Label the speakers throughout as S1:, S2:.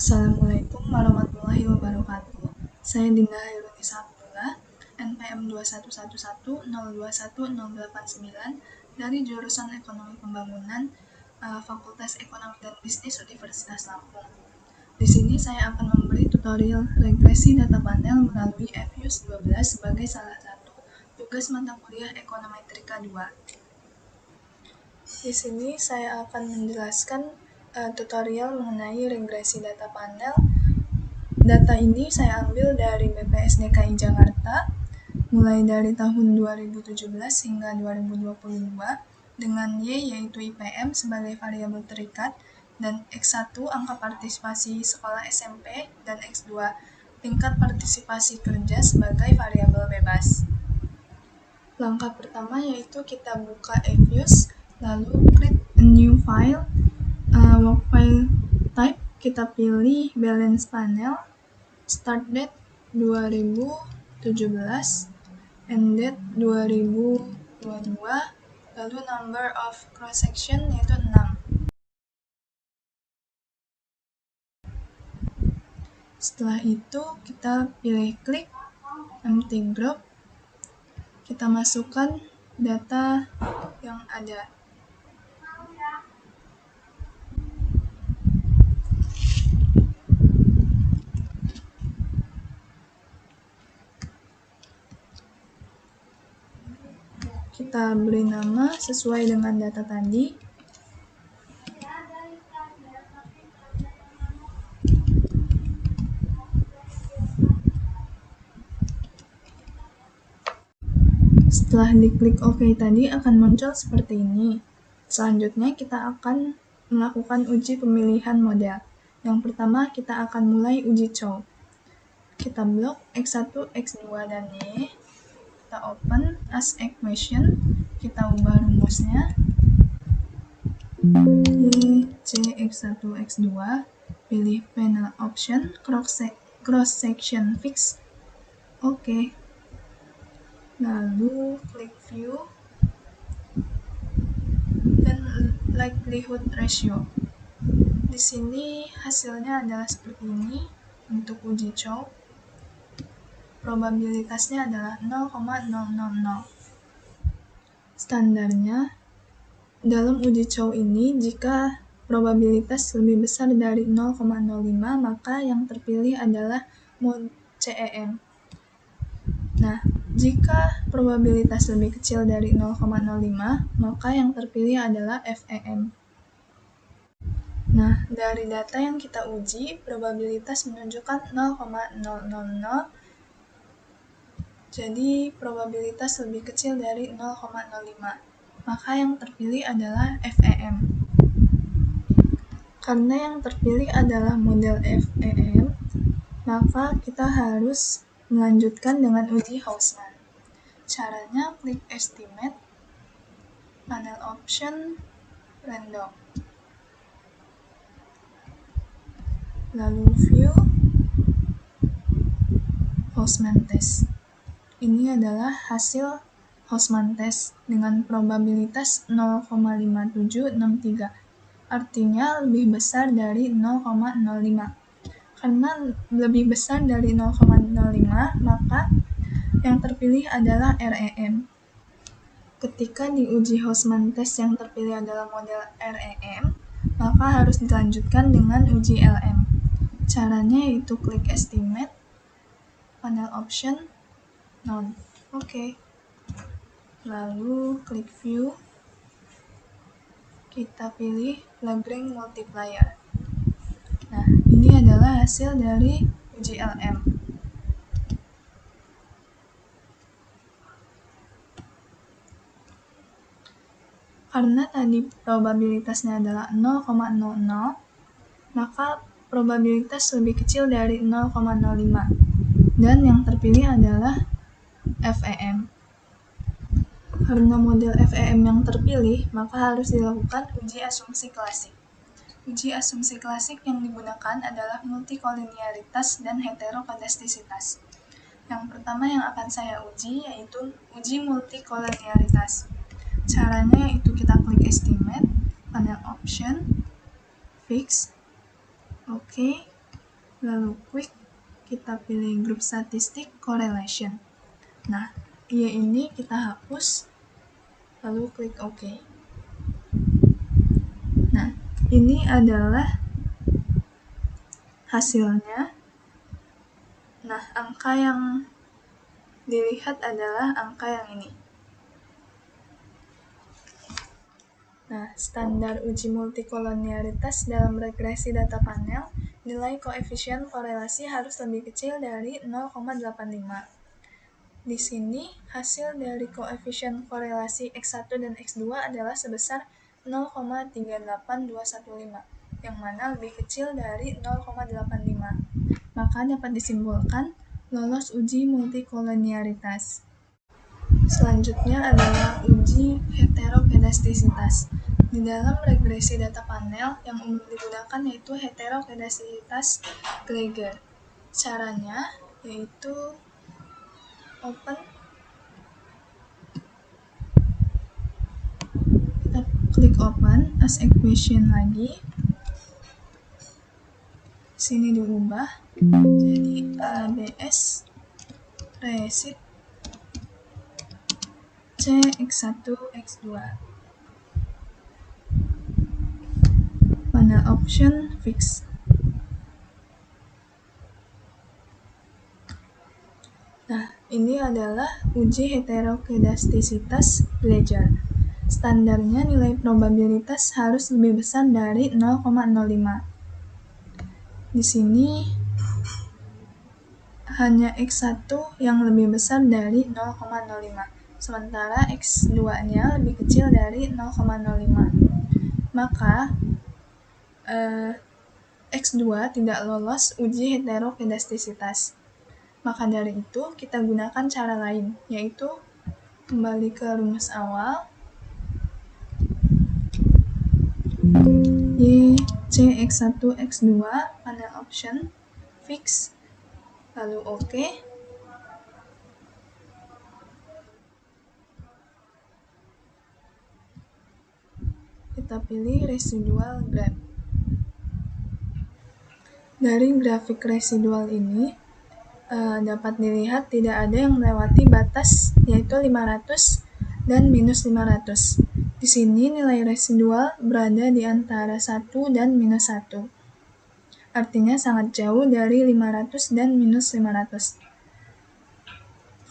S1: Assalamualaikum warahmatullahi wabarakatuh. Saya Dinda Hairunisa Abdullah, NPM 21110210089 dari jurusan Ekonomi Pembangunan, Fakultas Ekonomi dan Bisnis Universitas Lampung. Di sini saya akan memberi tutorial regresi data panel melalui FYUS 12 sebagai salah satu tugas mata kuliah Ekonometrika 2. Di sini saya akan menjelaskan tutorial mengenai regresi data panel. Data ini saya ambil dari BPS DKI Jakarta mulai dari tahun 2017 hingga 2022 dengan Y yaitu IPM sebagai variabel terikat dan X1 angka partisipasi sekolah SMP dan X2 tingkat partisipasi kerja sebagai variabel bebas. Langkah pertama yaitu kita buka FYUS, lalu create a new file, work file type, kita pilih balance panel, start date 2017, end date 2022, lalu number of cross section yaitu 6. Setelah itu kita pilih klik empty group, kita masukkan data yang ada. Kita beri nama sesuai dengan data tadi. Setelah diklik OK tadi akan muncul seperti ini. Selanjutnya kita akan melakukan uji pemilihan model. Yang pertama kita akan mulai uji chow. Kita blok X1, X2, dan Y. Kita open as equation. Kita ubah rumusnya. Y, C, X1, X2. Pilih panel option, cross section fix. Oke. Lalu klik view dan likelihood ratio. Di sini hasilnya adalah seperti ini untuk uji chow. Probabilitasnya adalah 0,000. Standarnya dalam uji chow ini jika probabilitas lebih besar dari 0,05 maka yang terpilih adalah mode CEM. Nah, jika probabilitas lebih kecil dari 0,05, maka yang terpilih adalah FEM. Nah, dari data yang kita uji, probabilitas menunjukkan 0,000, jadi probabilitas lebih kecil dari 0,05, maka yang terpilih adalah FEM. Karena yang terpilih adalah model FEM, maka kita harus melanjutkan dengan uji Hausman. Caranya klik estimate, panel option, random. Lalu view, Hausman test. Ini adalah hasil Hausman test dengan probabilitas 0,5763. Artinya lebih besar dari 0,05. Karena lebih besar dari 0,05, maka yang terpilih adalah REM. Ketika diuji Hausman test yang terpilih adalah model REM, maka harus dilanjutkan dengan uji LM. Caranya yaitu klik estimate, panel option, none. Oke. Lalu klik view, kita pilih Lagrange multiplier. Nah, ini adalah hasil dari uji LM. Karena tadi probabilitasnya adalah 0,00, maka probabilitas lebih kecil dari 0,05. Dan yang terpilih adalah FEM. Karena model FEM yang terpilih, maka harus dilakukan uji asumsi klasik. Uji asumsi klasik yang digunakan adalah multikolinearitas dan heterokadastisitas. Yang pertama yang akan saya uji yaitu uji multikolinearitas. Caranya yaitu kita klik estimate, panel option, fix, oke. lalu quick, kita pilih grup statistik correlation. Nah, Y ini kita hapus, lalu klik OK. Nah, ini adalah hasilnya. Nah, angka yang dilihat adalah angka yang ini. Nah, standar uji multikolonialitas dalam regresi data panel, nilai koefisien korelasi harus lebih kecil dari 0,85. Di sini, hasil dari koefisien korelasi X1 dan X2 adalah sebesar 0,38215, yang mana lebih kecil dari 0,85. Maka dapat disimpulkan lolos uji multikolonialitas. Selanjutnya adalah uji heterokedastisitas. Di dalam regresi data panel, yang umum digunakan yaitu heterokedastisitas Geiger. Caranya yaitu open, kita klik open as equation lagi. Sini diubah jadi ABS resit CX1 X2. Panel option fix. Nah, ini adalah uji heterokedastisitas Geiger. Standarnya nilai probabilitas harus lebih besar dari 0,05. Di sini hanya X1 yang lebih besar dari 0,05, sementara X2-nya lebih kecil dari 0,05. Maka X2 tidak lolos uji heterokedastisitas. Maka dari itu, kita gunakan cara lain, yaitu kembali ke rumus awal. Y, C, X1, X2, panel option, fix, lalu OK. Kita pilih residual graph. Dari grafik residual ini, dapat dilihat tidak ada yang melewati batas, yaitu 500 dan minus 500. Di sini nilai residual berada di antara 1 dan minus 1. Artinya sangat jauh dari 500 dan minus 500.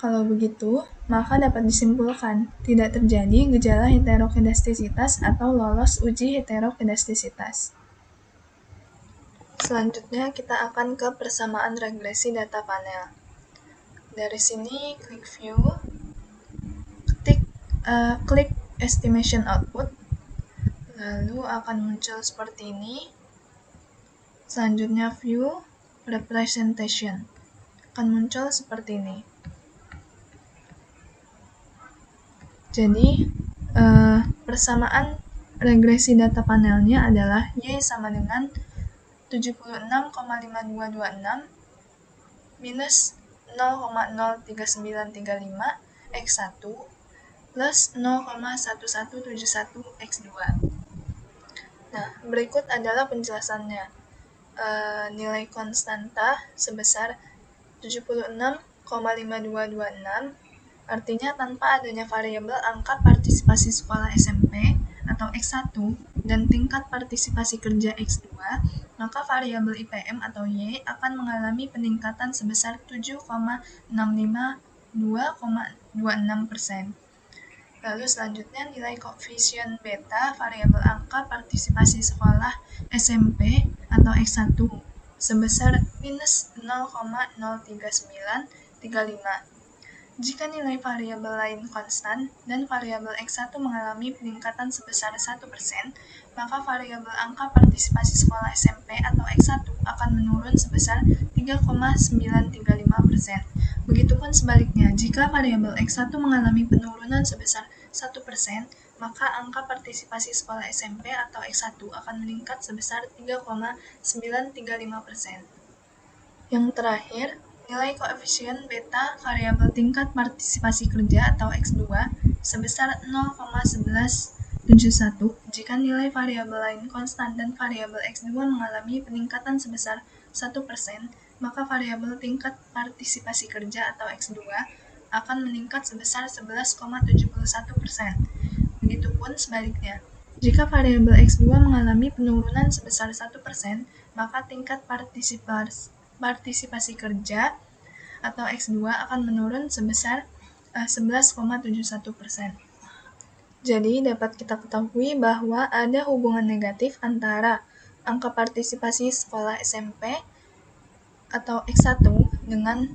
S1: Kalau begitu, maka dapat disimpulkan tidak terjadi gejala heterokedastisitas atau lolos uji heterokedastisitas. Selanjutnya kita akan ke persamaan regresi data panel. Dari sini klik view, klik estimation output, lalu akan muncul seperti ini. Selanjutnya view representation, akan muncul seperti ini. Jadi persamaan regresi data panelnya adalah Y sama dengan 76,5226 minus 0,03935 X1 plus 0,1171 X2. Nah, berikut adalah penjelasannya. Nilai konstanta sebesar 76,5226, artinya tanpa adanya variabel angka partisipasi sekolah SMP atau X1 dan tingkat partisipasi kerja X2, maka variabel IPM atau Y akan mengalami peningkatan sebesar 7,652,26%. Lalu selanjutnya nilai koefisien beta variabel angka partisipasi sekolah SMP atau X1 sebesar minus 0,03935. Jika nilai variabel lain konstan dan variabel X1 mengalami peningkatan sebesar 1%, maka variabel angka partisipasi sekolah SMP atau X1 akan menurun sebesar 3,935%. Begitupun sebaliknya, jika variabel X1 mengalami penurunan sebesar 1%, maka angka partisipasi sekolah SMP atau X1 akan meningkat sebesar 3,935%. Yang terakhir, nilai koefisien beta variabel tingkat partisipasi kerja atau X2 sebesar 0,11 71. Jika nilai variabel lain konstan dan variabel X2 mengalami peningkatan sebesar 1%, maka variabel tingkat partisipasi kerja atau X2 akan meningkat sebesar 11,71%. Begitupun sebaliknya. Jika variabel X2 mengalami penurunan sebesar 1%, maka tingkat partisipasi kerja atau X2 akan menurun sebesar 11,71%. Jadi, dapat kita ketahui bahwa ada hubungan negatif antara angka partisipasi sekolah SMP atau X1 dengan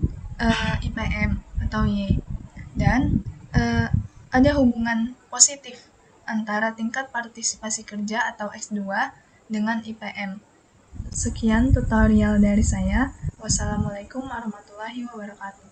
S1: IPM atau Y. Dan ada hubungan positif antara tingkat partisipasi kerja atau X2 dengan IPM. Sekian tutorial dari saya. Wassalamualaikum warahmatullahi wabarakatuh.